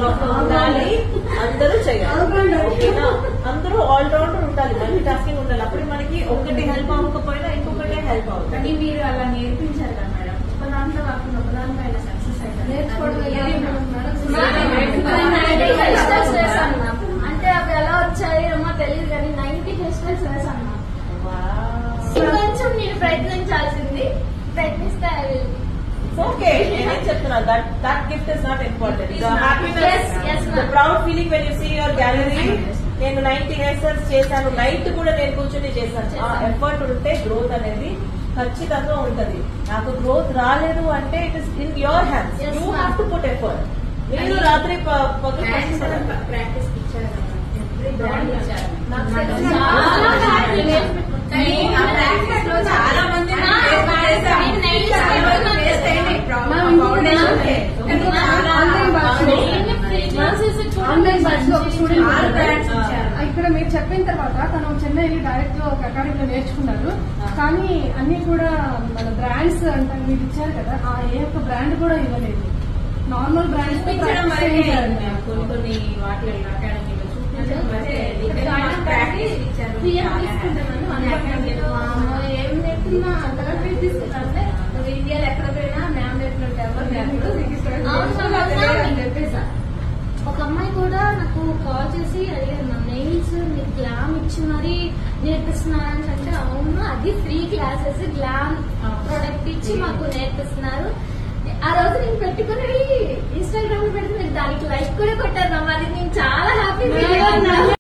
Job లో ఉండాలి, అందరూ చేయాలి. ఓకేనా? అందరూ ఆల్రౌండర్ ఉండాలి, మల్టీ టాస్కింగ్ ఉండాలి. అప్పుడు మనకి ఒకటి హెల్ప్ అవ్వకపోయినా ఇంకొకటే హెల్ప్ అవుతుంది. కానీ మీరు అలా నేర్పించారు కదా మేడం, ఒక దాంట్లో కాకుండా ఒక దాంట్లో అయినా సక్సెస్ అవుతారు. అంటే అవి ఎలా వచ్చాయి ఏమో తెలియదు కానీ 90 హెయిర్ స్టైల్స్ వేసాను. కొంచెం నేను ప్రయత్నించాల్సింది, ప్రయత్నిస్తే ఓకే. నేనేం చెప్తున్నా, that gift is not important. The happiness, the proud feeling when you see your gallery. నేను 90 హెయిర్ స్టైల్స్ చేశాను, నైట్ కూడా నేను కూర్చొని చేశాను. ఆ ఎఫర్ట్ ఉంటే గ్రోత్ అనేది ఖచ్చితంగా ఉంటది. నాకు గ్రోత్ రాలేదు అంటే it is in your hands. You have to put effort. మీరు రాత్రి ప్రాక్టీస్ ఇచ్చారు చాలా మంది ఇక్కడ మీరు చెప్పిన తర్వాత తను చెన్నై డైరెక్ట్ గా ఒక అకాడమీలో నేర్చుకున్నారు. కానీ అన్ని కూడా మన బ్రాండ్స్ అంటే మీరు ఇచ్చారు కదా, ఆ ఏ ఒక్క బ్రాండ్ కూడా ఇవ్వలేదు. నార్మల్ బ్రాండ్స్ కొన్ని కొన్ని వాటి అకాడమీలో ఏం నేర్చుకున్నా అంతగా తీసుకుంటే ఇండియాలో ఎక్కడ పోయినా మ్యామ్ నేర్పినట్టు ఎవరు ఒక అమ్మాయి కూడా నాకు కాల్ చేసి అడిగారు, మా నెయిల్స్ మీకు గ్లామ్ ఇచ్చి మరీ నేర్పిస్తున్నారని అంటే అవును, అది ఫ్రీ క్లాసెస్, గ్లామ్ ప్రొడక్ట్ ఇచ్చి మాకు నేర్పిస్తున్నారు. ఆ రోజు నేను పెట్టుకుని ఇన్స్టాగ్రామ్ లో పెడితే దానికి లైక్ కూడా కొట్టారు. అది నేను చాలా హ్యాపీ.